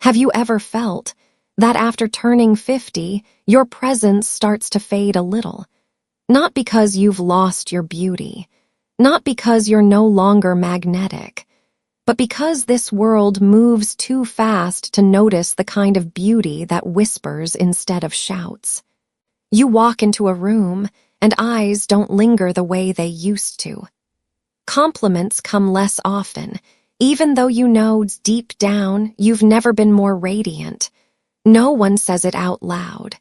Have you ever felt that after turning 50, your presence starts to fade a little? Not because you've lost your beauty, not because you're no longer magnetic, but because this world moves too fast to notice the kind of beauty that whispers instead of shouts. You walk into a room, and eyes don't linger the way they used to. Compliments come less often, even though you know deep down you've never been more radiant. No one says it out loud,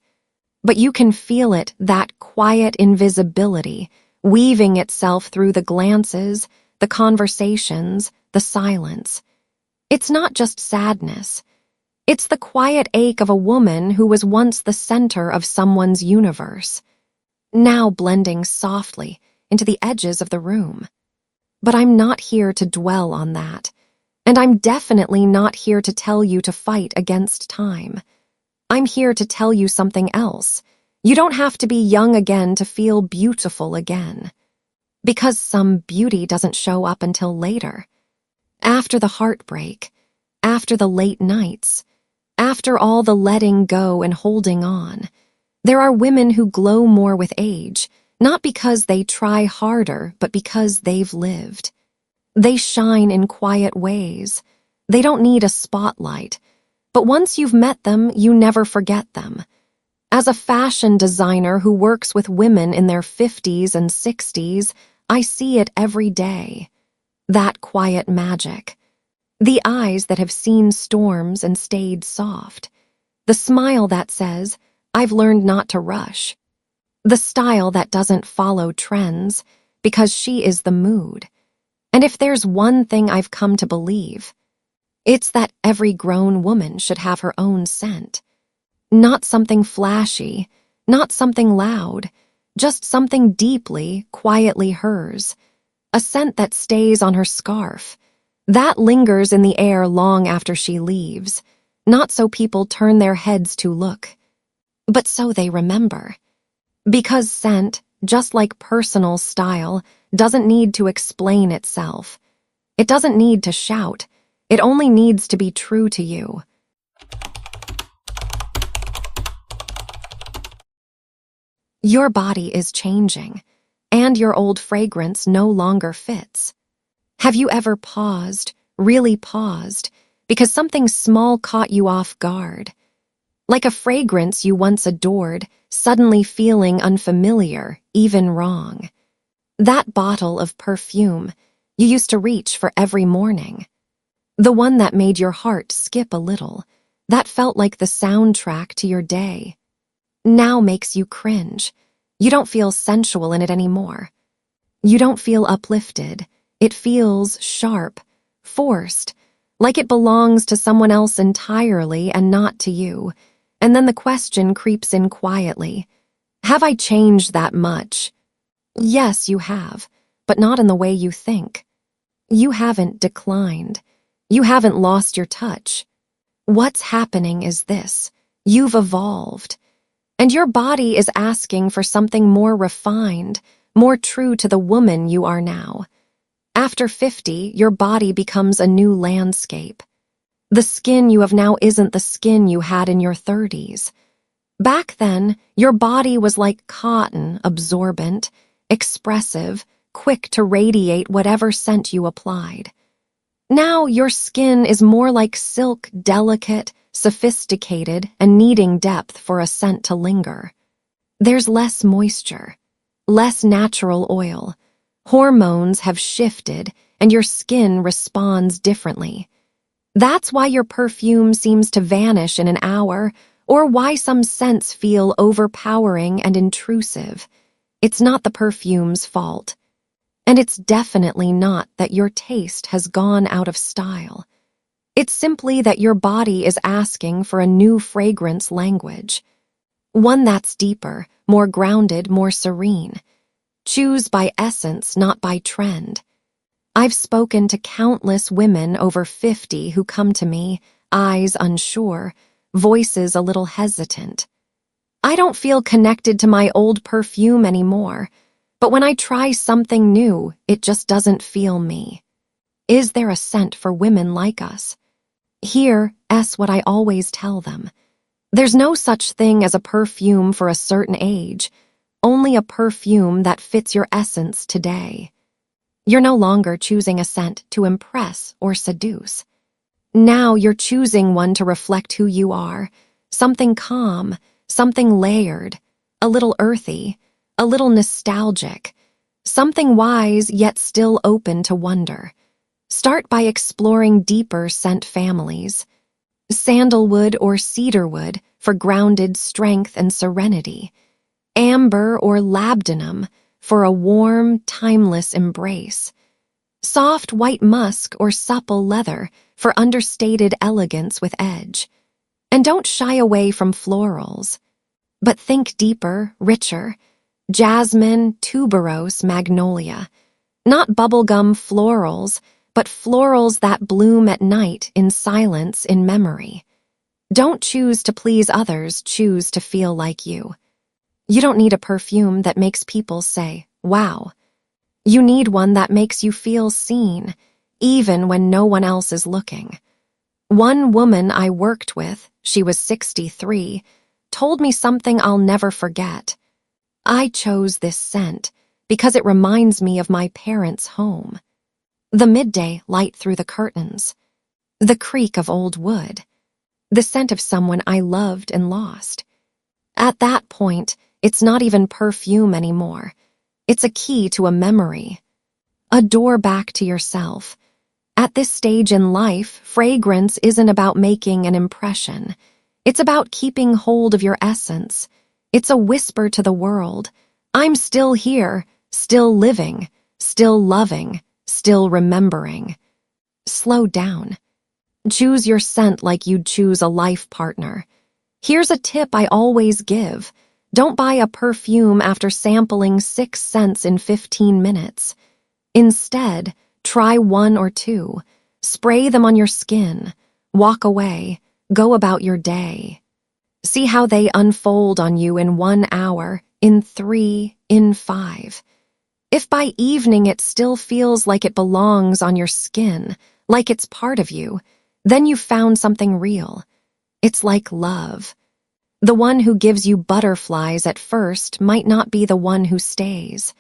but you can feel it, that quiet invisibility, weaving itself through the glances, the conversations, the silence. It's not just sadness. It's the quiet ache of a woman who was once the center of someone's universe, now blending softly into the edges of the room. But I'm not here to dwell on that, and I'm definitely not here to tell you to fight against time. I'm here to tell you something else. You don't have to be young again to feel beautiful again. Because some beauty doesn't show up until later. After the heartbreak, after the late nights, after all the letting go and holding on, there are women who glow more with age, not because they try harder, but because they've lived. They shine in quiet ways. They don't need a spotlight. But once you've met them, you never forget them. As a fashion designer who works with women in their 50s and 60s, I see it every day. That quiet magic. The eyes that have seen storms and stayed soft. The smile that says, "I've learned not to rush." The style that doesn't follow trends, because she is the mood. And if there's one thing I've come to believe, it's that every grown woman should have her own scent. Not something flashy, not something loud, just something deeply, quietly hers. A scent that stays on her scarf, that lingers in the air long after she leaves, not so people turn their heads to look, but so they remember. Because scent, just like personal style, doesn't need to explain itself. It doesn't need to shout. It only needs to be true to you. Your body is changing, and your old fragrance no longer fits. Have you ever paused, really paused, because something small caught you off guard? Like a fragrance you once adored, suddenly feeling unfamiliar, even wrong. That bottle of perfume you used to reach for every morning. The one that made your heart skip a little, that felt like the soundtrack to your day, now makes you cringe. You don't feel sensual in it anymore. You don't feel uplifted. It feels sharp, forced, like it belongs to someone else entirely and not to you. And then the question creeps in quietly. Have I changed that much? Yes, you have, but not in the way you think. You haven't declined. You haven't lost your touch. What's happening is this. You've evolved. And your body is asking for something more refined, more true to the woman you are now. After 50, your body becomes a new landscape. The skin you have now isn't the skin you had in your 30s. Back then, your body was like cotton, absorbent, expressive, quick to radiate whatever scent you applied. Now your skin is more like silk, delicate, sophisticated, and needing depth for a scent to linger. There's less moisture, less natural oil. Hormones have shifted, and your skin responds differently. That's why your perfume seems to vanish in an hour, or why some scents feel overpowering and intrusive. It's not the perfume's fault. And it's definitely not that your taste has gone out of style. It's simply that your body is asking for a new fragrance language. One that's deeper, more grounded, more serene. Choose by essence, not by trend. I've spoken to countless women over 50 who come to me, eyes unsure, voices a little hesitant. I don't feel connected to my old perfume anymore, but when I try something new, it just doesn't feel me. Is there a scent for women like us? Here's what I always tell them. There's no such thing as a perfume for a certain age, only a perfume that fits your essence today. You're no longer choosing a scent to impress or seduce. Now you're choosing one to reflect who you are, something calm, something layered, a little earthy, a little nostalgic, something wise yet still open to wonder. Start by exploring deeper scent families. Sandalwood or cedarwood for grounded strength and serenity. Amber or labdanum for a warm, timeless embrace. Soft white musk or supple leather for understated elegance with edge. And don't shy away from florals. But think deeper, richer. Jasmine, tuberose, magnolia. Not bubblegum florals, but florals that bloom at night in silence in memory. Don't choose to please others, choose to feel like you. You don't need a perfume that makes people say, wow. You need one that makes you feel seen, even when no one else is looking. One woman I worked with, she was 63, told me something I'll never forget. I chose this scent because it reminds me of my parents' home. The midday light through the curtains, the creak of old wood, the scent of someone I loved and lost. At that point, it's not even perfume anymore. It's a key to a memory, a door back to yourself. At this stage in life, fragrance isn't about making an impression. It's about keeping hold of your essence. It's a whisper to the world. I'm still here, still living, still loving, still remembering. Slow down. Choose your scent like you'd choose a life partner. Here's a tip I always give. Don't buy a perfume after sampling 6 scents in 15 minutes. Instead, try 1 or 2. Spray them on your skin. Walk away. Go about your day. See how they unfold on you in 1 hour, in 3, in 5. If by evening it still feels like it belongs on your skin, like it's part of you, then you've found something real. It's like love. The one who gives you butterflies at first might not be the one who stays.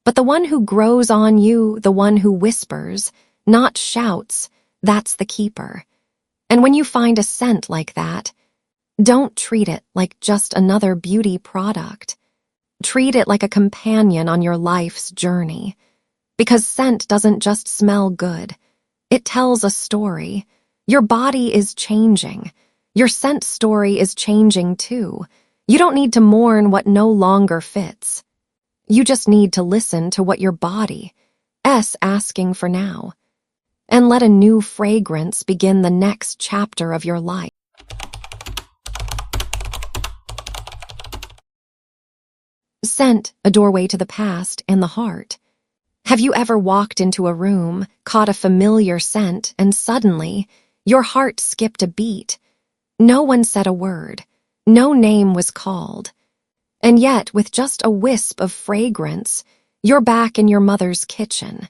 But the one who grows on you, the one who whispers, not shouts, that's the keeper. And when you find a scent like that, don't treat it like just another beauty product. Treat it like a companion on your life's journey. Because scent doesn't just smell good. It tells a story. Your body is changing. Your scent story is changing too. You don't need to mourn what no longer fits. You just need to listen to what your body is asking for now. And let a new fragrance begin the next chapter of your life. Scent, a doorway to the past and the heart. Have you ever walked into a room, caught a familiar scent, and suddenly your heart skipped a beat? No one said a word. No name was called. And yet, with just a wisp of fragrance, you're back in your mother's kitchen.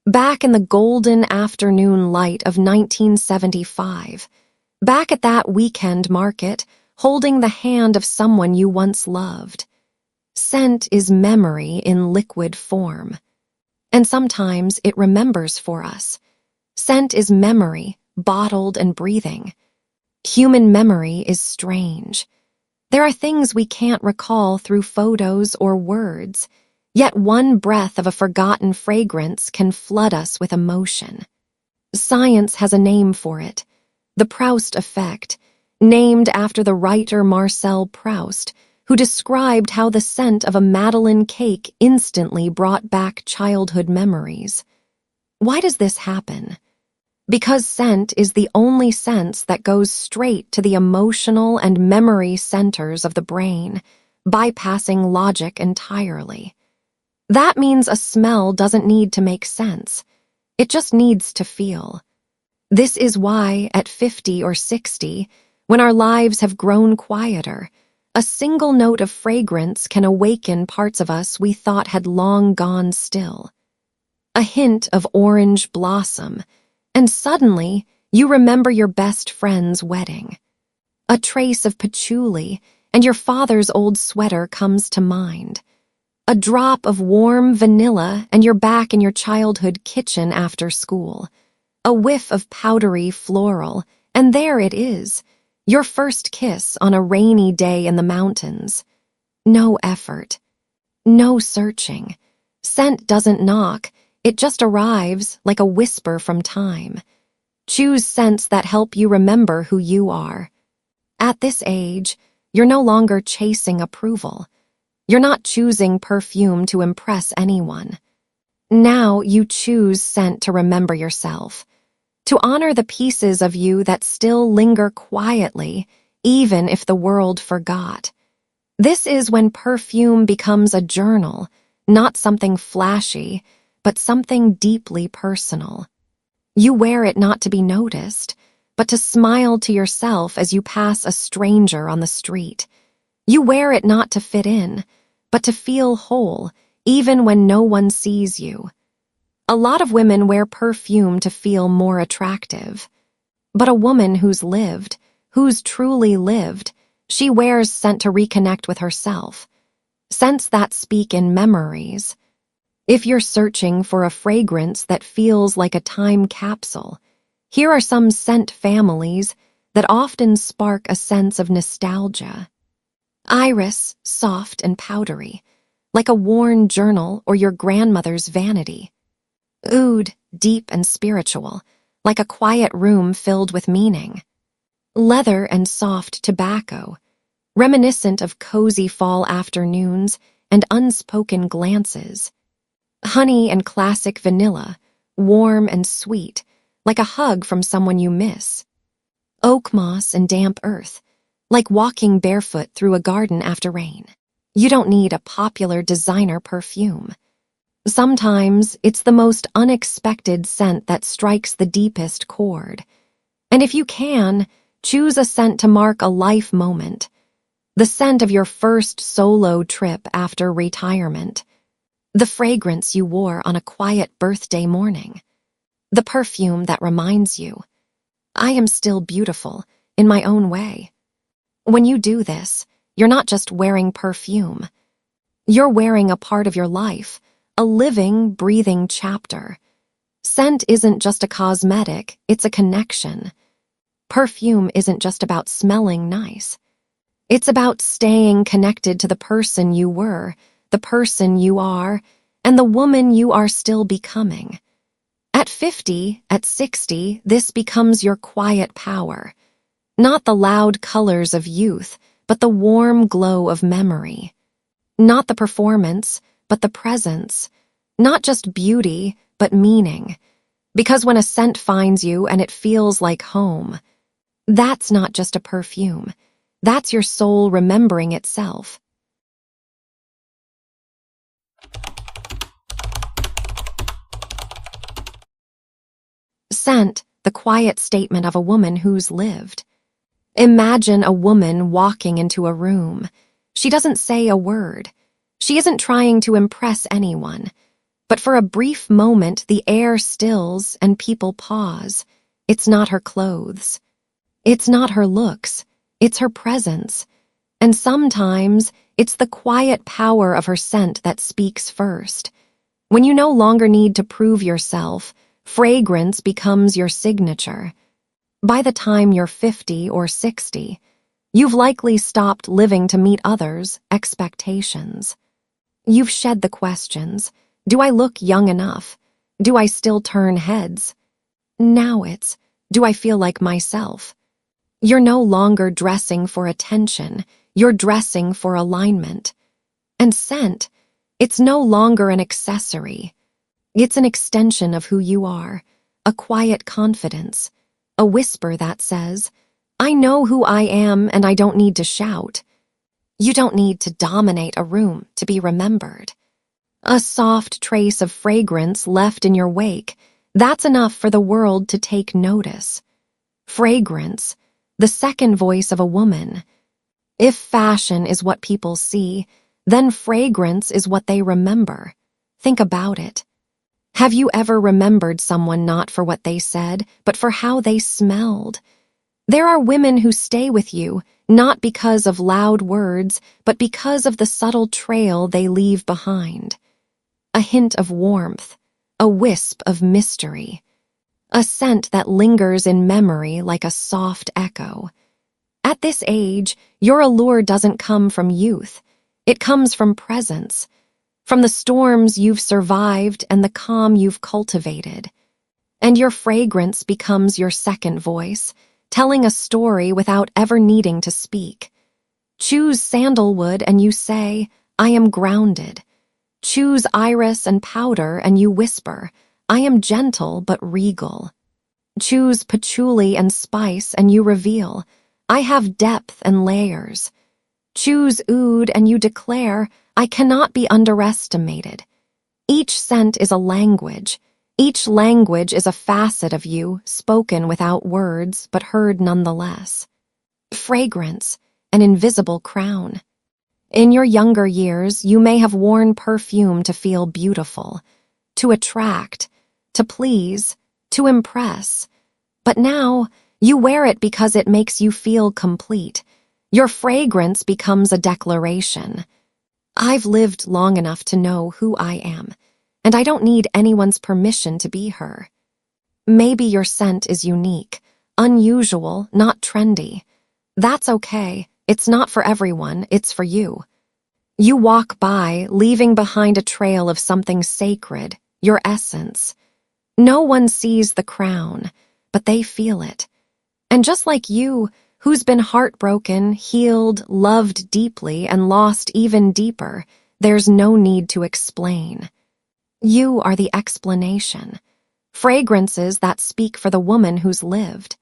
Back in the golden afternoon light of 1975. Back at that weekend market, holding the hand of someone you once loved. Scent is memory in liquid form. And sometimes it remembers for us. Scent is memory, bottled and breathing. Human memory is strange. There are things we can't recall through photos or words, yet one breath of a forgotten fragrance can flood us with emotion. Science has a name for it, the Proust effect, named after the writer Marcel Proust, who described how the scent of a Madeleine cake instantly brought back childhood memories. Why does this happen? Because scent is the only sense that goes straight to the emotional and memory centers of the brain, bypassing logic entirely. That means a smell doesn't need to make sense. It just needs to feel. This is why, at 50 or 60, when our lives have grown quieter, a single note of fragrance can awaken parts of us we thought had long gone still. A hint of orange blossom, and suddenly You remember your best friend's wedding. A trace of patchouli and your father's old sweater comes to mind. A drop of warm vanilla and you're back in your childhood kitchen after school. A whiff of powdery floral, and there it is, your first kiss on a rainy day in the mountains. No effort. No searching. Scent doesn't knock, it just arrives like a whisper from time. Choose scents that help you remember who you are. At this age, you're no longer chasing approval. You're not choosing perfume to impress anyone. Now you choose scent to remember yourself, to honor the pieces of you that still linger quietly, even if the world forgot. This is when perfume becomes a journal, not something flashy, but something deeply personal. You wear it not to be noticed, but to smile to yourself as you pass a stranger on the street. You wear it not to fit in, but to feel whole, even when no one sees you. A lot of women wear perfume to feel more attractive. But a woman who's lived, who's truly lived, she wears scent to reconnect with herself. Scents that speak in memories. If you're searching for a fragrance that feels like a time capsule, here are some scent families that often spark a sense of nostalgia. Iris, soft and powdery, like a worn journal or your grandmother's vanity. Oud, deep and spiritual, like a quiet room filled with meaning. Leather and soft tobacco, reminiscent of cozy fall afternoons and unspoken glances. Honey and classic vanilla, warm and sweet, like a hug from someone you miss. Oak moss and damp earth, like walking barefoot through a garden after rain. You don't need a popular designer perfume. Sometimes it's the most unexpected scent that strikes the deepest chord. And if you can, choose a scent to mark a life moment. The scent of your first solo trip after retirement. The fragrance you wore on a quiet birthday morning. The perfume that reminds you, I am still beautiful in my own way. When you do this, you're not just wearing perfume. You're wearing a part of your life, a living, breathing chapter. Scent isn't just a cosmetic, it's a connection. Perfume isn't just about smelling nice. It's about staying connected to the person you were, the person you are, and the woman you are still becoming. At 50, at 60, this becomes your quiet power. Not the loud colors of youth, but the warm glow of memory. Not the performance, but the presence. Not just beauty, but meaning. Because when a scent finds you and it feels like home, that's not just a perfume. That's your soul remembering itself. Scent, the quiet statement of a woman who's lived. Imagine a woman walking into a room. She doesn't say a word. She isn't trying to impress anyone. But for a brief moment, the air stills and people pause. It's not her clothes. It's not her looks. It's her presence. And sometimes, it's the quiet power of her scent that speaks first. When you no longer need to prove yourself, fragrance becomes your signature. By the time you're 50 or 60, you've likely stopped living to meet others' expectations. You've shed the questions. Do I look young enough? Do I still turn heads? Now it's, do I feel like myself? You're no longer dressing for attention. You're dressing for alignment. And scent, it's no longer an accessory. It's an extension of who you are, a quiet confidence, a whisper that says, I know who I am and I don't need to shout. You don't need to dominate a room to be remembered. A soft trace of fragrance left in your wake, that's enough for the world to take notice. Fragrance, the second voice of a woman. If fashion is what people see, then fragrance is what they remember. Think about it. Have you ever remembered someone not for what they said, but for how they smelled? There are women who stay with you, not because of loud words, but because of the subtle trail they leave behind. A hint of warmth, a wisp of mystery, a scent that lingers in memory like a soft echo. At this age, your allure doesn't come from youth. It comes from presence, from the storms you've survived and the calm you've cultivated. And your fragrance becomes your second voice, telling a story without ever needing to speak. Choose sandalwood and you say, I am grounded. Choose iris and powder and you whisper, I am gentle but regal. Choose patchouli and spice and you reveal, I have depth and layers. Choose oud and you declare, I cannot be underestimated. Each scent is a language. Each language is a facet of you, spoken without words, but heard nonetheless. Fragrance, an invisible crown. In your younger years, you may have worn perfume to feel beautiful, to attract, to please, to impress. But now, you wear it because it makes you feel complete. Your fragrance becomes a declaration. I've lived long enough to know who I am, and I don't need anyone's permission to be her. Maybe your scent is unique, unusual, not trendy. That's okay. It's not for everyone, it's for you. You walk by, leaving behind a trail of something sacred, your essence. No one sees the crown, but they feel it. And just like you, who's been heartbroken, healed, loved deeply, and lost even deeper, there's no need to explain. You are the explanation. Fragrances that speak for the woman who's lived.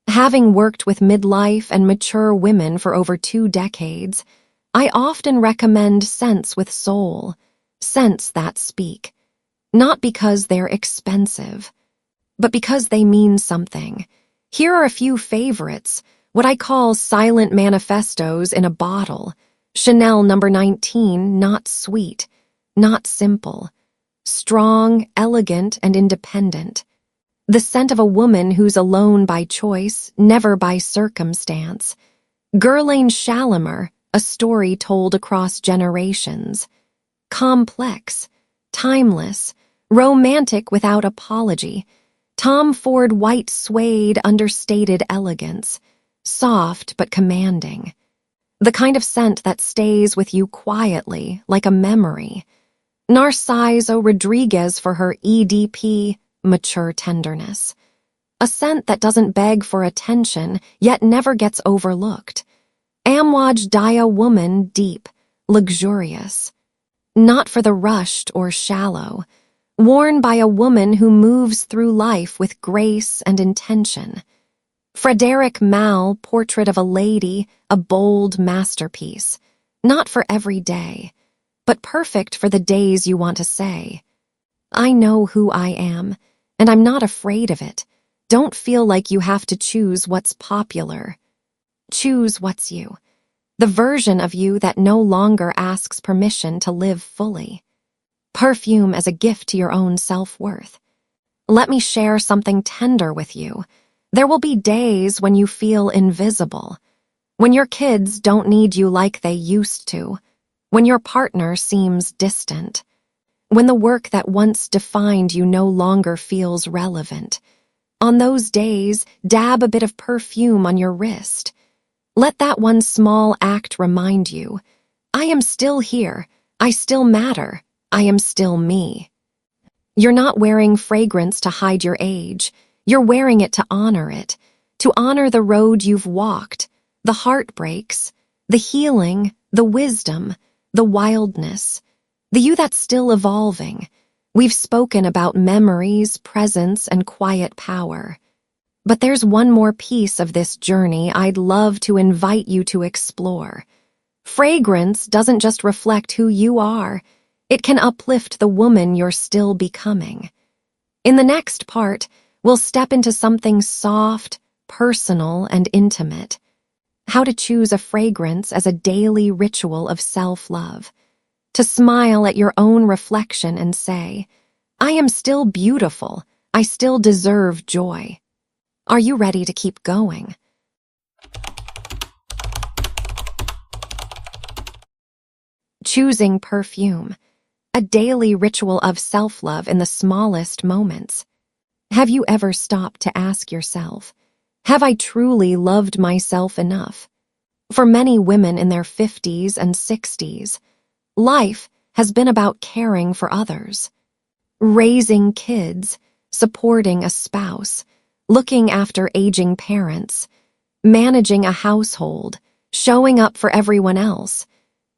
Having worked with midlife and mature women for over 2 decades, I often recommend scents with soul, scents that speak. Not because they're expensive, but because they mean something. Here are a few favorites, what I call silent manifestos in a bottle. Chanel No. 19, not sweet, not simple. Strong, elegant, and independent. The scent of a woman who's alone by choice, never by circumstance. Guerlain Shalimar, a story told across generations. Complex, timeless, romantic without apology. Tom Ford white suede understated elegance. Soft but commanding. The kind of scent that stays with you quietly, like a memory. Narciso Rodriguez for her EDP, mature tenderness. A scent that doesn't beg for attention, yet never gets overlooked. Amouage Daya Woman, deep, luxurious. Not for the rushed or shallow. Worn by a woman who moves through life with grace and intention. Frederic Malle, Portrait of a Lady, a bold masterpiece. Not for every day, but perfect for the days you want to say, I know who I am, and I'm not afraid of it. Don't feel like you have to choose what's popular. Choose what's you. The version of you that no longer asks permission to live fully. Perfume as a gift to your own self-worth. Let me share something tender with you. There will be days when you feel invisible. When your kids don't need you like they used to. When your partner seems distant. When the work that once defined you no longer feels relevant. On those days, dab a bit of perfume on your wrist. Let that one small act remind you, I am still here, I still matter, I am still me. You're not wearing fragrance to hide your age, you're wearing it to honor the road you've walked, the heartbreaks, the healing, the wisdom, the wildness, the you that's still evolving. We've spoken about memories, presence, and quiet power. But there's one more piece of this journey I'd love to invite you to explore. Fragrance doesn't just reflect who you are, it can uplift the woman you're still becoming. In the next part, we'll step into something soft, personal, and intimate. How to choose a fragrance as a daily ritual of self-love. To smile at your own reflection and say, I am still beautiful. I still deserve joy. Are you ready to keep going? Choosing perfume, a daily ritual of self-love in the smallest moments. Have you ever stopped to ask yourself, have I truly loved myself enough? For many women in their 50s and 60s, life has been about caring for others, raising kids, supporting a spouse, looking after aging parents, managing a household, showing up for everyone else,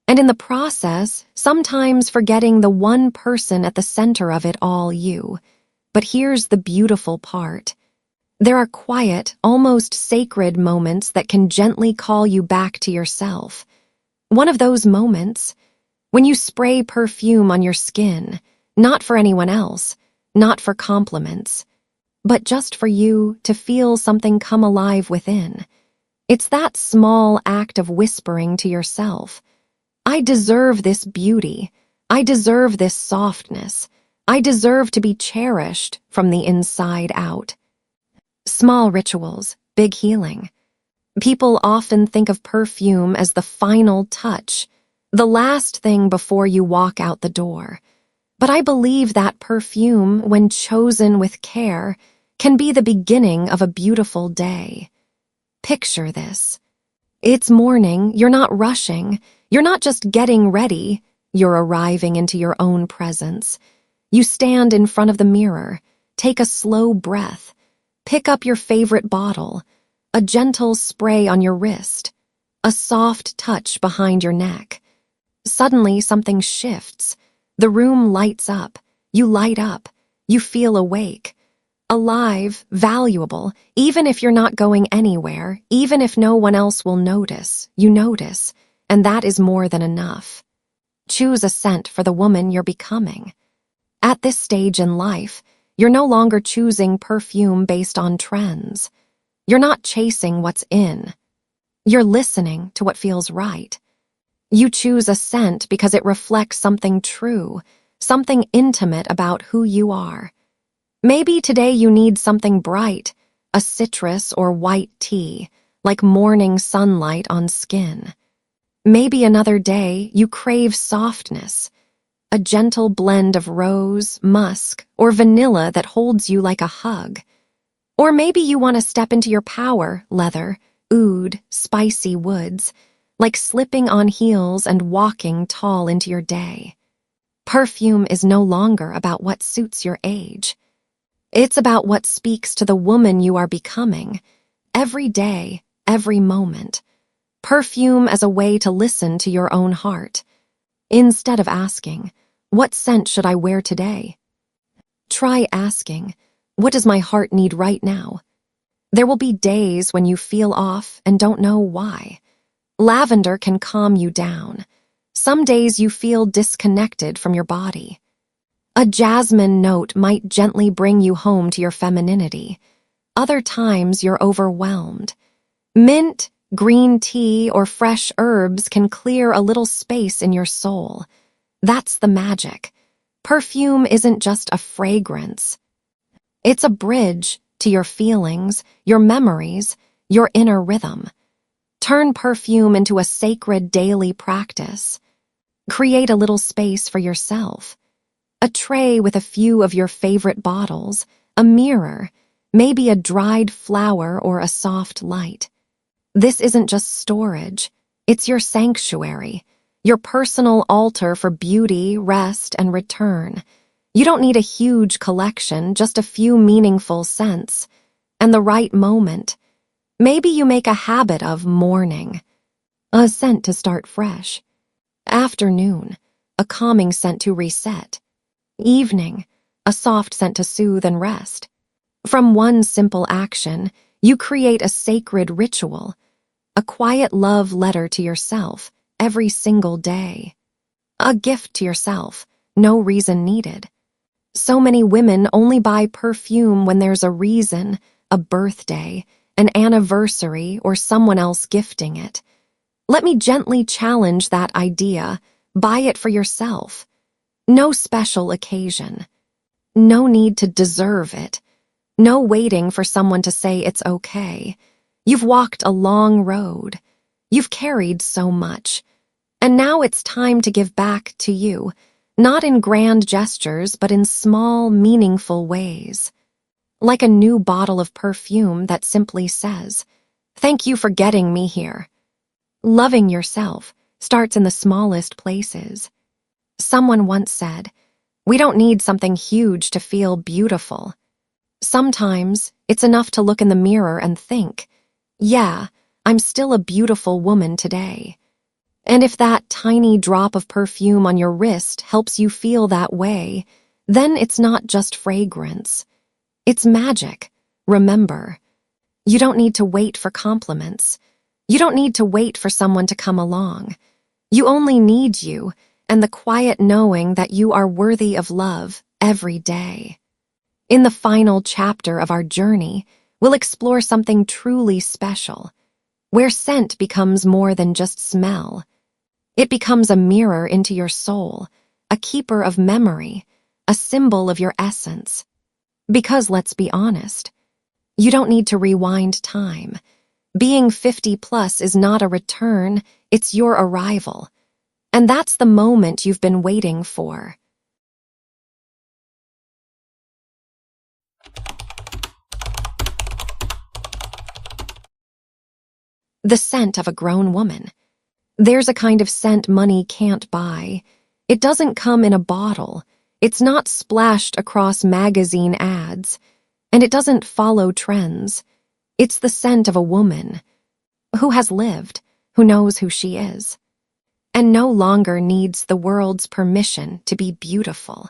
and in the process, sometimes forgetting the one person at the center of it all, you. But here's the beautiful part. There are quiet, almost sacred moments that can gently call you back to yourself. One of those moments, when you spray perfume on your skin, not for anyone else, not for compliments, but just for you to feel something come alive within. It's that small act of whispering to yourself, I deserve this beauty. I deserve this softness. I deserve to be cherished from the inside out. Small rituals, big healing. People often think of perfume as the final touch, the last thing before you walk out the door. But I believe that perfume, when chosen with care, can be the beginning of a beautiful day. Picture this. It's morning, you're not rushing, you're not just getting ready, you're arriving into your own presence. You stand in front of the mirror, take a slow breath, pick up your favorite bottle, a gentle spray on your wrist, a soft touch behind your neck. Suddenly something shifts. The room lights up, you light up, you feel awake. Alive, valuable, even if you're not going anywhere, even if no one else will notice, you notice, and that is more than enough. Choose a scent for the woman you're becoming. At this stage in life, you're no longer choosing perfume based on trends. You're not chasing what's in. You're listening to what feels right. You choose a scent because it reflects something true, something intimate about who you are. Maybe today you need something bright, a citrus or white tea, like morning sunlight on skin. Maybe another day you crave softness, a gentle blend of rose, musk, or vanilla that holds you like a hug. Or maybe you want to step into your power, leather, oud, spicy woods, like slipping on heels and walking tall into your day. Perfume is no longer about what suits your age. It's about what speaks to the woman you are becoming, every day, every moment. Perfume as a way to listen to your own heart. Instead of asking, what scent should I wear today? Try asking, what does my heart need right now? There will be days when you feel off and don't know why. Lavender can calm you down. Some days you feel disconnected from your body. A jasmine note might gently bring you home to your femininity. Other times you're overwhelmed. Mint, green tea, or fresh herbs can clear a little space in your soul. That's the magic. Perfume isn't just a fragrance. It's a bridge to your feelings, your memories, your inner rhythm. Turn perfume into a sacred daily practice. Create a little space for yourself. A tray with a few of your favorite bottles, a mirror, maybe a dried flower or a soft light. This isn't just storage, it's your sanctuary, your personal altar for beauty, rest, and return. You don't need a huge collection, just a few meaningful scents. And the right moment. Maybe you make a habit of morning, a scent to start fresh. Afternoon, a calming scent to reset. Evening, a soft scent to soothe and rest. From one simple action, you create a sacred ritual, a quiet love letter to yourself every single day. A gift to yourself, no reason needed. So many women only buy perfume when there's a reason, a birthday, an anniversary, or someone else gifting it. Let me gently challenge that idea. Buy it for yourself. No special occasion. No need to deserve it. No waiting for someone to say it's okay. You've walked a long road. You've carried so much. And now it's time to give back to you, not in grand gestures, but in small, meaningful ways. Like a new bottle of perfume that simply says, "Thank you for getting me here." Loving yourself starts in the smallest places. Someone once said, "We don't need something huge to feel beautiful." Sometimes it's enough to look in the mirror and think, "Yeah, I'm still a beautiful woman today." And if that tiny drop of perfume on your wrist helps you feel that way, then it's not just fragrance. It's magic. Remember, you don't need to wait for compliments. You don't need to wait for someone to come along. You only need you and the quiet knowing that you are worthy of love every day. In the final chapter of our journey, we'll explore something truly special, where scent becomes more than just smell. It becomes a mirror into your soul, a keeper of memory, a symbol of your essence. Because let's be honest, you don't need to rewind time. Being 50 plus is not a return, it's your arrival. And that's the moment you've been waiting for. The scent of a grown woman. There's a kind of scent money can't buy. It doesn't come in a bottle. It's not splashed across magazine ads. And it doesn't follow trends. It's the scent of a woman who has lived, who knows who she is, and no longer needs the world's permission to be beautiful.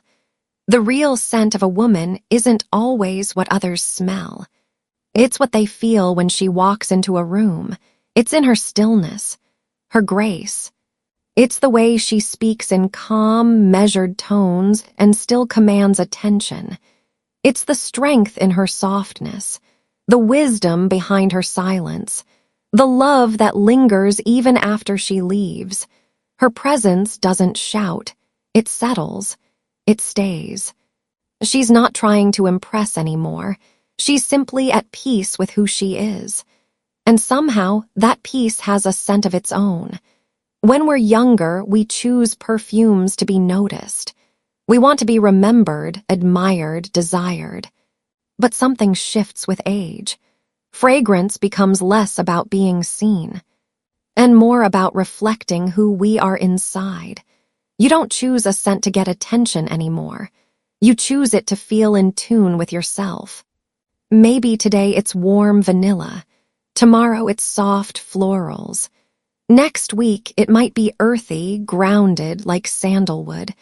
The real scent of a woman isn't always what others smell. It's what they feel when she walks into a room. It's in her stillness, her grace. It's the way she speaks in calm, measured tones and still commands attention. It's the strength in her softness, the wisdom behind her silence, the love that lingers even after she leaves. Her presence doesn't shout. It settles. It stays. She's not trying to impress anymore. She's simply at peace with who she is. And somehow, that peace has a scent of its own. When we're younger, we choose perfumes to be noticed. We want to be remembered, admired, desired. But something shifts with age. Fragrance becomes less about being seen, and more about reflecting who we are inside. You don't choose a scent to get attention anymore. You choose it to feel in tune with yourself. Maybe today it's warm vanilla. Tomorrow it's soft florals. Next week it might be earthy, grounded like sandalwood.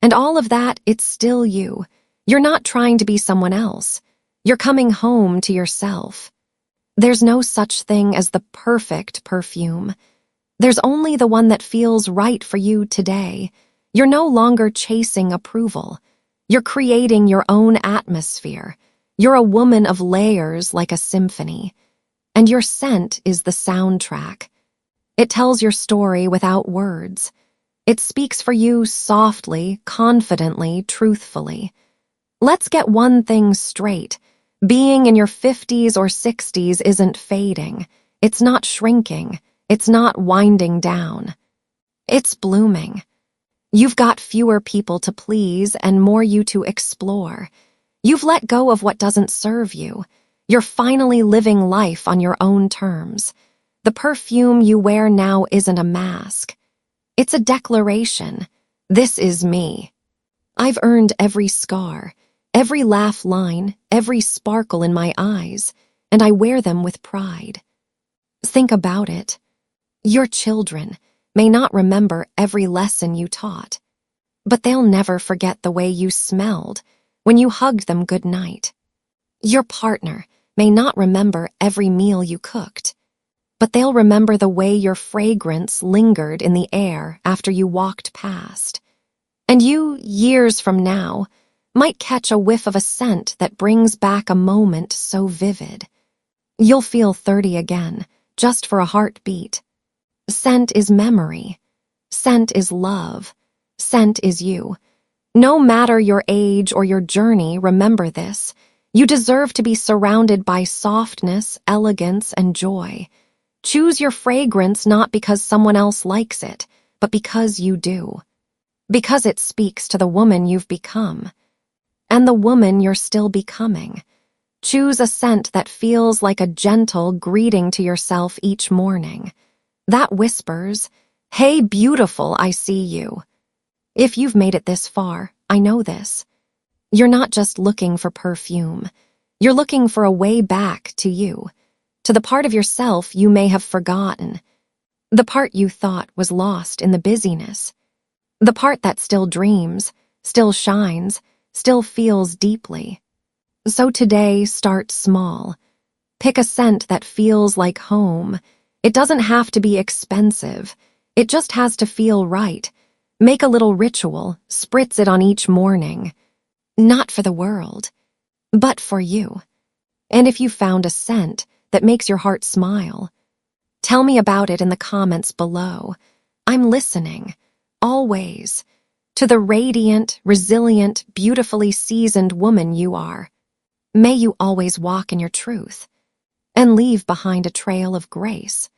And all of that, it's still you. You're not trying to be someone else. You're coming home to yourself. There's no such thing as the perfect perfume. There's only the one that feels right for you today. You're no longer chasing approval. You're creating your own atmosphere. You're a woman of layers like a symphony. And your scent is the soundtrack. It tells your story without words. It speaks for you softly, confidently, truthfully. Let's get one thing straight. Being in your 50s or 60s isn't fading. It's not shrinking. It's not winding down. It's blooming. You've got fewer people to please and more you to explore. You've let go of what doesn't serve you. You're finally living life on your own terms. The perfume you wear now isn't a mask. It's a declaration. This is me. I've earned every scar, every laugh line, every sparkle in my eyes, and I wear them with pride. Think about it. Your children may not remember every lesson you taught, but they'll never forget the way you smelled when you hugged them goodnight. Your partner may not remember every meal you cooked, but they'll remember the way your fragrance lingered in the air after you walked past. And you, years from now, might catch a whiff of a scent that brings back a moment so vivid. You'll feel 30 again, just for a heartbeat. Scent is memory. Scent is love. Scent is you. No matter your age or your journey, remember this. You deserve to be surrounded by softness, elegance, and joy. Choose your fragrance not because someone else likes it, but because you do. Because it speaks to the woman you've become. And the woman you're still becoming. Choose a scent that feels like a gentle greeting to yourself each morning. That whispers, "Hey, beautiful, I see you." If you've made it this far, I know this. You're not just looking for perfume. You're looking for a way back to you, to the part of yourself you may have forgotten, the part you thought was lost in the busyness, the part that still dreams, still shines, still feels deeply. So today, start small. Pick a scent that feels like home. It doesn't have to be expensive. It just has to feel right. Make a little ritual, spritz it on each morning. Not for the world, but for you. And if you found a scent that makes your heart smile, tell me about it in the comments below. I'm listening, always, to the radiant, resilient, beautifully seasoned woman you are. May you always walk in your truth and leave behind a trail of grace.